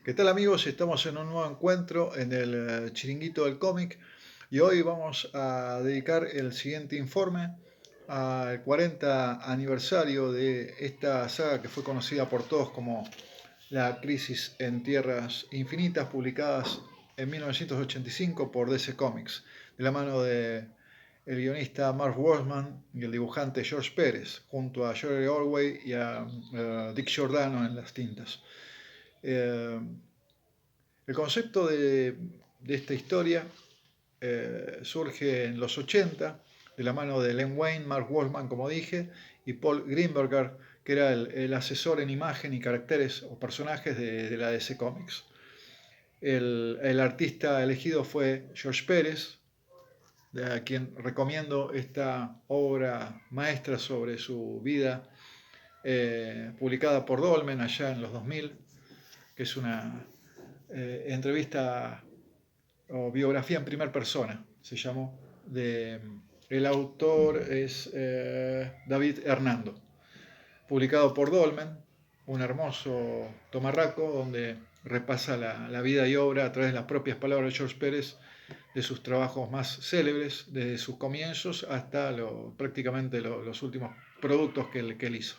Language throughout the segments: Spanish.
¿Qué tal amigos? Estamos en un nuevo encuentro en el Chiringuito del Cómic y hoy vamos a dedicar el siguiente informe al 40 aniversario de esta saga que fue conocida por todos como La Crisis en Tierras Infinitas, publicadas en 1985 por DC Comics, de la mano de el guionista Marv Wolfman y el dibujante George Pérez, junto a Jerry Ordway y a Dick Giordano en las tintas. Eh, el concepto de esta historia surge en los 80, de la mano de Len Wein, Mark Wolfman, como dije, y Paul Greenberger, que era el asesor en imagen y caracteres o personajes de la DC Comics. El artista elegido fue George Pérez, a quien recomiendo esta obra maestra sobre su vida, publicada por Dolmen allá en los 2000, que es una entrevista o biografía en primera persona, se llamó. El autor es David Hernando, publicado por Dolmen, un hermoso tomarraco donde repasa la vida y obra a través de las propias palabras de George Pérez de sus trabajos más célebres, desde sus comienzos hasta prácticamente los últimos productos que él hizo.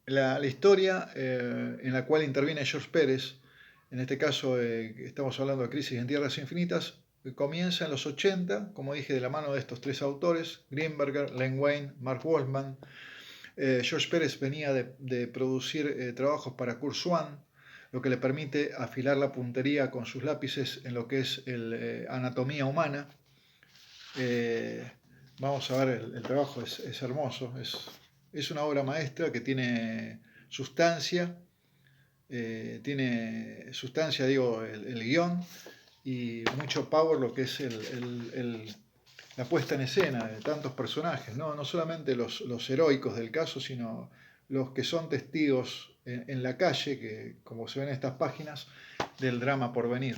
La historia en la cual interviene George Pérez, en este caso estamos hablando de Crisis en Tierras Infinitas, comienza en los 80, como dije, de la mano de estos tres autores, Greenberger, Len Wein, Mark Wolfman. George Pérez venía de producir trabajos para Kurt Swan, lo que le permite afilar la puntería con sus lápices en lo que es anatomía humana. Vamos a ver, el trabajo es hermoso, es una obra maestra que tiene sustancia, digo, el guión, y mucho power lo que es la puesta en escena de tantos personajes, no solamente los heroicos del caso, sino los que son testigos en la calle, que como se ven en estas páginas, del drama por venir,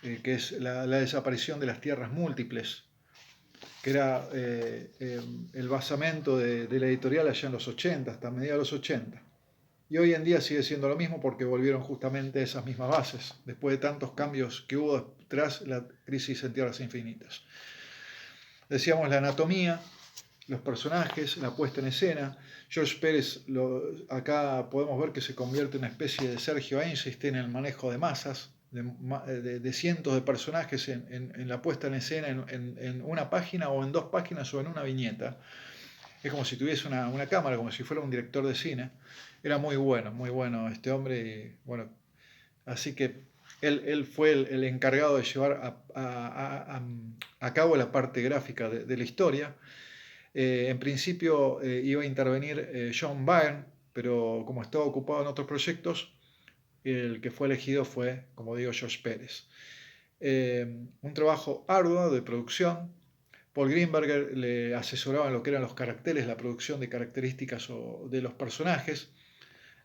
que es la desaparición de las tierras múltiples, que era el basamento de la editorial allá en los 80, hasta mediados de los 80. Y hoy en día sigue siendo lo mismo porque volvieron justamente esas mismas bases, después de tantos cambios que hubo tras la Crisis en Tierras Infinitas. Decíamos la anatomía, los personajes, la puesta en escena. George Pérez, acá podemos ver que se convierte en una especie de Sergio Einstein en el manejo de masas, de cientos de personajes en la puesta en escena en una página o en dos páginas o en una viñeta. Es como si tuviese una cámara, como si fuera un director de cine. Era muy bueno este hombre. Y, bueno, así que él fue el encargado de llevar a cabo la parte gráfica de la historia. En principio iba a intervenir John Byrne, pero como estaba ocupado en otros proyectos, el que fue elegido fue, como digo, George Pérez. Un trabajo arduo de producción. Paul Greenberger le asesoraba en lo que eran los caracteres, la producción de características de los personajes,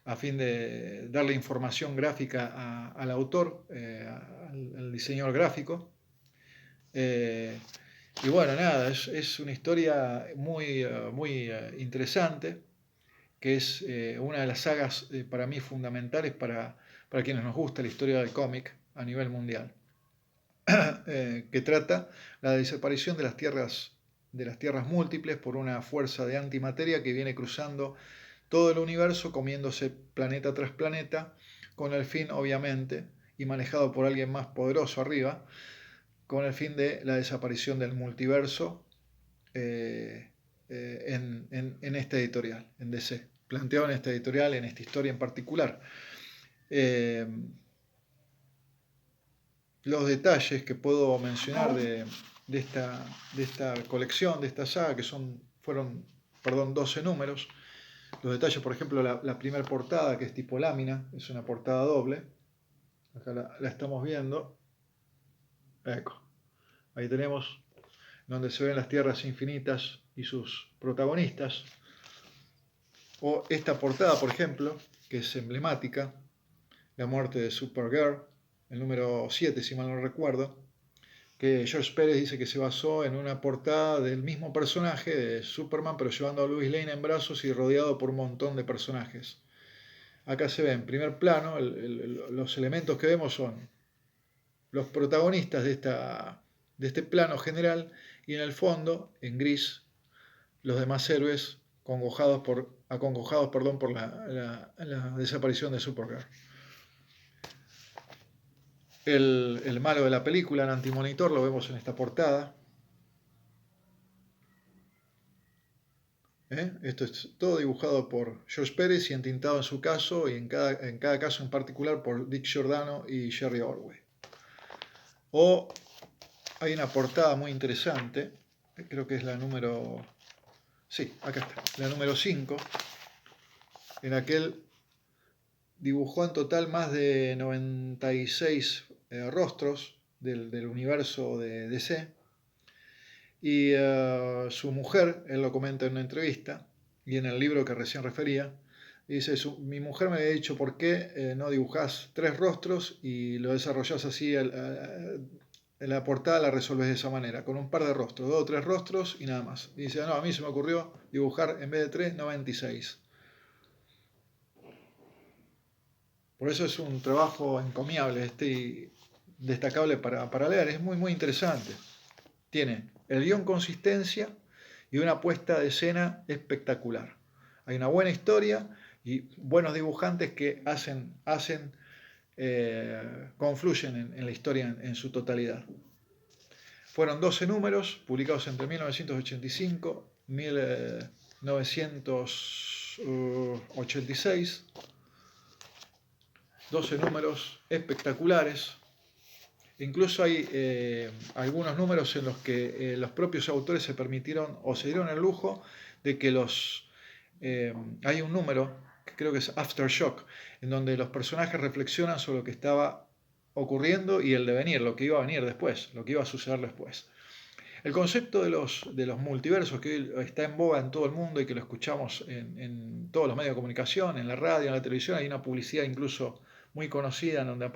a fin de darle información gráfica al autor, al diseñador gráfico. Y bueno, nada, es una historia muy interesante, que es una de las sagas para mí fundamentales para quienes nos gusta la historia del cómic a nivel mundial, que trata la desaparición de las tierras múltiples por una fuerza de antimateria que viene cruzando todo el universo, comiéndose planeta tras planeta, con el fin, obviamente, y manejado por alguien más poderoso arriba, con el fin de la desaparición del multiverso en esta editorial, en DC, planteado en esta editorial, en esta historia en particular. Los detalles que puedo mencionar de esta colección, de esta saga, que fueron 12 números. Los detalles, por ejemplo, la primera portada, que es tipo lámina, es una portada doble. Acá la estamos viendo. Ahí tenemos donde se ven las tierras infinitas y sus protagonistas. O esta portada, por ejemplo, que es emblemática, la muerte de Supergirl, el número 7, si mal no recuerdo, que George Pérez dice que se basó en una portada del mismo personaje de Superman, pero llevando a Lois Lane en brazos y rodeado por un montón de personajes. Acá se ve en primer plano, los elementos que vemos son los protagonistas de este plano general, y en el fondo, en gris, los demás héroes acongojados por la desaparición de Supergirl. El malo de la película, el antimonitor, lo vemos en esta portada. Esto es todo dibujado por George Pérez y entintado en su caso, y en cada caso en particular por Dick Giordano y Jerry Ordway. O hay una portada muy interesante, creo que es la número... Sí, acá está, la número 5, en la que él dibujó en total más de 96 rostros del universo de DC. Y su mujer, él lo comenta en una entrevista y en el libro que recién refería, dice, mi mujer me había dicho por qué no dibujás 3 rostros y lo desarrollás así, en la portada la resolvés de esa manera, con un par de rostros, 2 o 3 rostros y nada más. Y dice, no, a mí se me ocurrió dibujar en vez de 3, 96. Por eso es un trabajo encomiable y destacable para leer, es muy interesante. Tiene el guión consistencia y una puesta de escena espectacular. Hay una buena historia y buenos dibujantes que confluyen en la historia en su totalidad. Fueron 12 números publicados entre 1985 y 1986. 12 números espectaculares. Incluso hay algunos números en los que los propios autores se permitieron o se dieron el lujo de que hay un número, que creo que es Aftershock, en donde los personajes reflexionan sobre lo que estaba ocurriendo y el devenir, lo que iba a venir después, lo que iba a suceder después. El concepto de los multiversos, que hoy está en boga en todo el mundo y que lo escuchamos en todos los medios de comunicación, en la radio, en la televisión, hay una publicidad incluso muy conocida en donde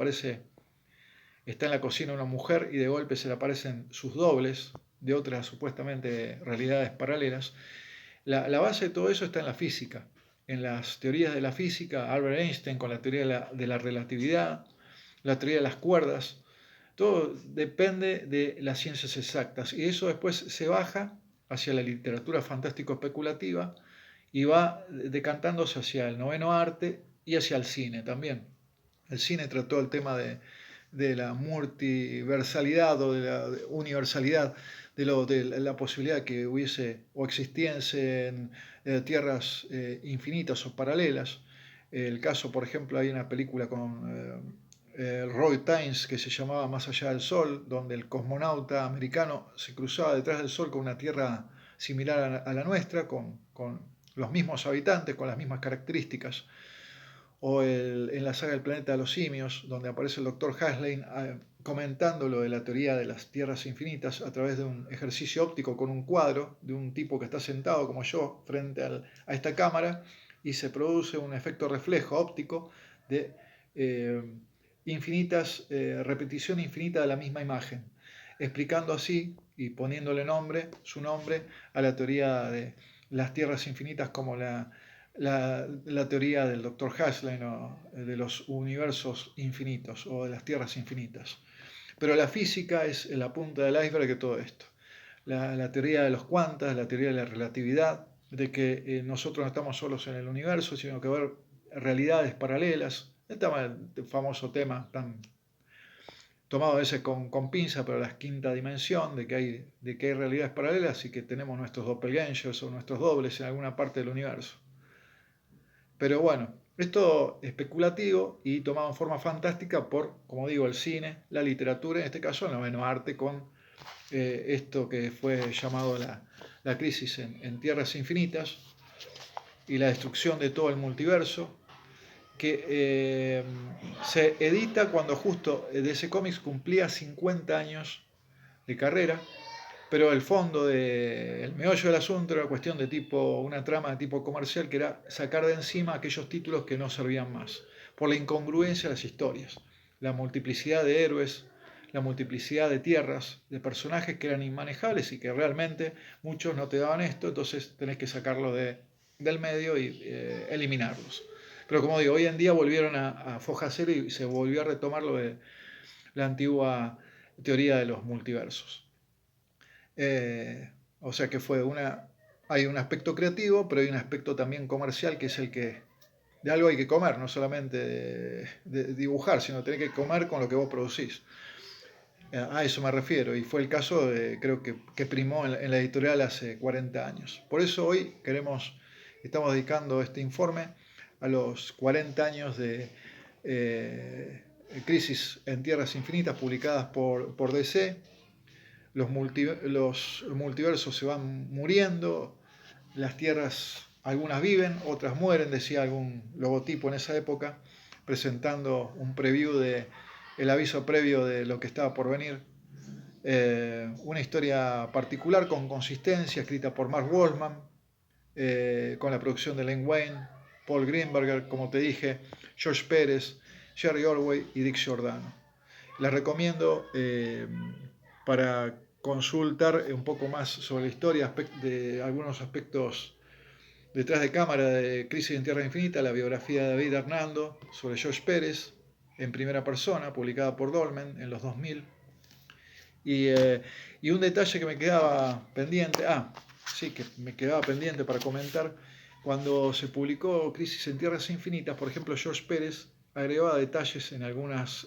está en la cocina una mujer y de golpe se le aparecen sus dobles de otras supuestamente realidades paralelas. La base de todo eso está en la física, en las teorías de la física, Albert Einstein con la teoría de la relatividad, la teoría de las cuerdas. Todo depende de las ciencias exactas y eso después se baja hacia la literatura fantástico especulativa y va decantándose hacia el noveno arte y hacia el cine también. El cine trató el tema de la multiversalidad o de la universalidad, de la posibilidad que hubiese o existiesen tierras infinitas o paralelas. El caso, por ejemplo, hay una película con Roy Tynes que se llamaba Más allá del Sol, donde el cosmonauta americano se cruzaba detrás del Sol con una tierra similar a la nuestra, con los mismos habitantes, con las mismas características. O en la saga El planeta de los simios, donde aparece el doctor Haslane comentando lo de la teoría de las tierras infinitas a través de un ejercicio óptico con un cuadro de un tipo que está sentado como yo frente a esta cámara y se produce un efecto reflejo óptico de repetición infinita de la misma imagen, explicando así y poniéndole su nombre a la teoría de las tierras infinitas como la teoría del Dr. Haslane de los universos infinitos o de las tierras infinitas. Pero la física es la punta del iceberg de todo esto. La teoría de los cuantas, la teoría de la relatividad, de que nosotros no estamos solos en el universo, sino que ver realidades paralelas. El famoso tema tan tomado a veces con pinza, pero la quinta dimensión, de que hay realidades paralelas y que tenemos nuestros doppelgangers o nuestros dobles en alguna parte del universo. Pero bueno, esto es especulativo y tomado en forma fantástica por, como digo, el cine, la literatura, en este caso el noveno arte, con esto que fue llamado la crisis en Tierras Infinitas y la destrucción de todo el multiverso, que se edita cuando justo DC Comics cumplía 50 años de carrera. Pero el fondo, el meollo del asunto era una trama de tipo comercial, que era sacar de encima aquellos títulos que no servían más, por la incongruencia de las historias, la multiplicidad de héroes, la multiplicidad de tierras, de personajes que eran inmanejables y que realmente muchos no te daban esto, entonces tenés que sacarlos del medio y eliminarlos. Pero como digo, hoy en día volvieron a foja cero y se volvió a retomar lo de la antigua teoría de los multiversos. O sea que hay un aspecto creativo, pero hay un aspecto también comercial que es el que de algo hay que comer, no solamente de dibujar, sino tener que comer con lo que vos producís. A eso me refiero, y fue el caso, creo que primó en la editorial hace 40 años. Por eso hoy estamos dedicando este informe a los 40 años de Crisis en Tierras Infinitas publicadas por DC. Los multiversos se van muriendo, las tierras, algunas viven, otras mueren, decía algún logotipo en esa época, presentando un preview el aviso previo de lo que estaba por venir. Una historia particular con consistencia, escrita por Mark Wolfman, con la producción de Len Wein, Paul Greenberger, como te dije, George Pérez, Jerry Orway y Dick Giordano. La recomiendo para consultar un poco más sobre la historia de algunos aspectos detrás de cámara de Crisis en Tierra Infinita, la biografía de David Hernando sobre George Pérez en primera persona, publicada por Dolmen en los 2000. Y un detalle que me quedaba pendiente, que me quedaba pendiente para comentar, cuando se publicó Crisis en Tierras Infinitas, por ejemplo, George Pérez agregaba detalles en algunos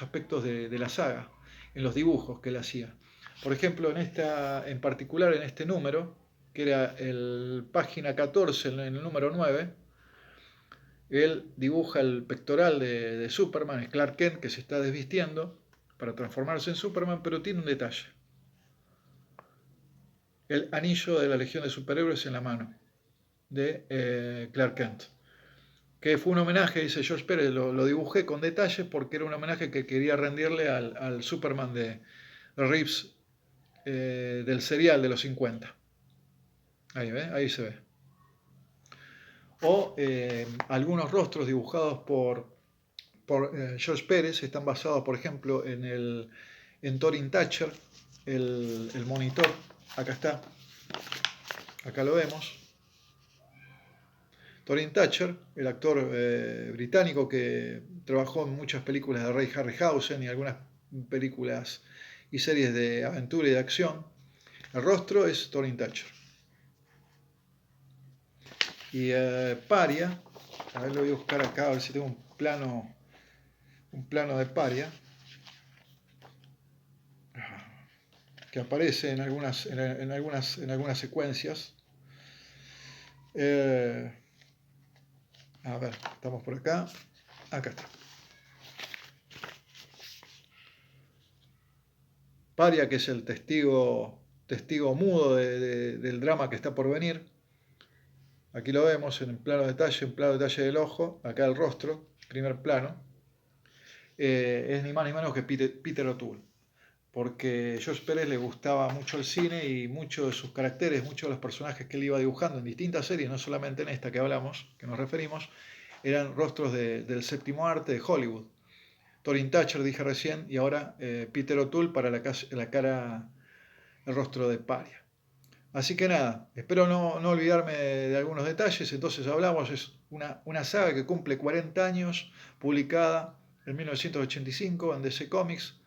aspectos de la saga, en los dibujos que él hacía. Por ejemplo, en particular en este número, que era el página 14, en el número 9, él dibuja el pectoral de Superman, es Clark Kent, que se está desvistiendo para transformarse en Superman, pero tiene un detalle. El anillo de la Legión de Superhéroes en la mano de Clark Kent, que fue un homenaje, dice George Pérez, lo dibujé con detalles porque era un homenaje que quería rendirle al Superman de Reeves del serial de los 50. Ahí se ve. O algunos rostros dibujados por George Pérez están basados, por ejemplo, en Thorin Thatcher, el monitor. Acá está. Acá lo vemos. Thorin Thatcher, el actor británico que trabajó en muchas películas de Ray Harryhausen y algunas películas y series de aventura y de acción. El rostro es Thorin Thatcher. Y Paria, a ver, lo voy a buscar acá, a ver si tengo un plano de Paria, que aparece en algunas secuencias. A ver, estamos por acá. Acá está. Paria, que es el testigo mudo del drama que está por venir. Aquí lo vemos en plano detalle del ojo, acá el rostro, primer plano. Es ni más ni menos que Peter O'Toole, porque George Pérez le gustaba mucho el cine y muchos de sus caracteres, muchos de los personajes que él iba dibujando en distintas series, no solamente en esta que hablamos, que nos referimos, eran rostros del séptimo arte de Hollywood. Thorin Thatcher, dije recién, y ahora Peter O'Toole para la cara, el rostro de Paria. Así que nada, espero no olvidarme de algunos detalles. Entonces hablamos, es una saga que cumple 40 años, publicada en 1985 en DC Comics,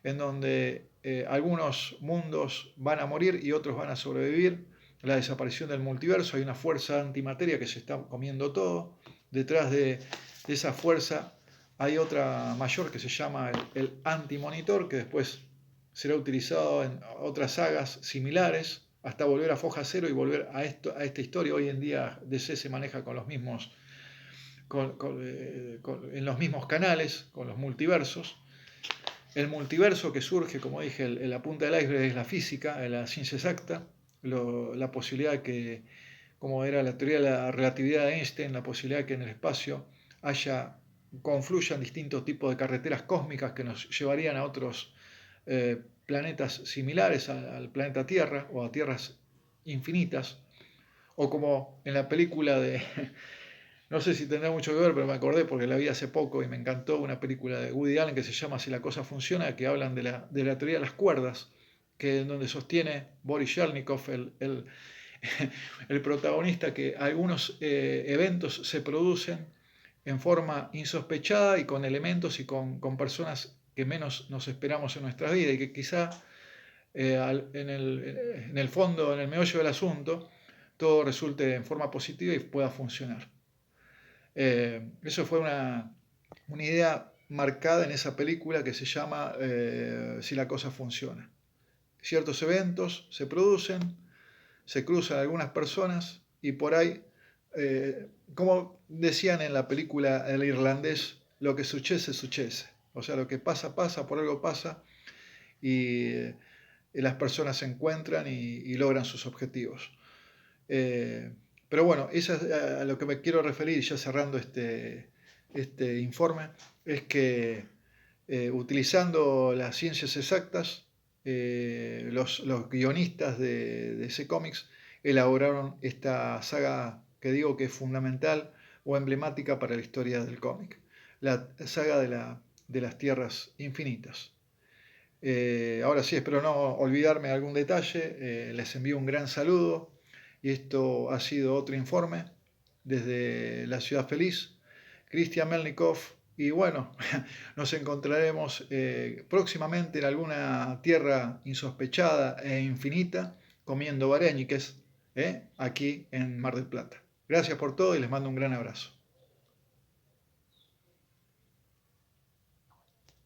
en donde algunos mundos van a morir y otros van a sobrevivir. La desaparición del multiverso, hay una fuerza antimateria que se está comiendo todo. Detrás de esa fuerza hay otra mayor que se llama el Antimonitor, que después será utilizado en otras sagas similares, hasta volver a foja cero y volver a esta historia. Hoy en día DC se maneja con los mismos, en los mismos canales, con los multiversos. El multiverso que surge, como dije, la punta del iceberg es la física, la ciencia exacta, la posibilidad que, como era la teoría de la relatividad de Einstein, la posibilidad que en el espacio confluyan distintos tipos de carreteras cósmicas que nos llevarían a otros planetas similares al planeta Tierra o a tierras infinitas, o como en la película de, no sé si tendrá mucho que ver, pero me acordé porque la vi hace poco y me encantó, una película de Woody Allen que se llama Si la cosa funciona, que hablan de la teoría de las cuerdas, que en donde sostiene Boris Yelnikov, el protagonista, que algunos eventos se producen en forma insospechada y con elementos y con personas que menos nos esperamos en nuestras vidas y que quizá en el fondo, en el meollo del asunto, todo resulte en forma positiva y pueda funcionar. Eso fue una idea marcada en esa película que se llama Si la cosa funciona. Ciertos eventos se producen, se cruzan algunas personas y por ahí, como decían en la película El Irlandés, lo que sucede, sucede. O sea, lo que pasa, pasa, por algo pasa y las personas se encuentran y logran sus objetivos. Pero bueno, eso es a lo que me quiero referir, ya cerrando este informe, es que utilizando las ciencias exactas, los guionistas de ese cómics elaboraron esta saga que digo que es fundamental o emblemática para la historia del cómic, la saga de las Tierras Infinitas. Ahora sí, espero no olvidarme de algún detalle. Les envío un gran saludo y esto ha sido otro informe desde la Ciudad Feliz. Cristian Melnikov y bueno, nos encontraremos próximamente en alguna tierra insospechada e infinita comiendo vareñiques aquí en Mar del Plata. Gracias por todo y les mando un gran abrazo.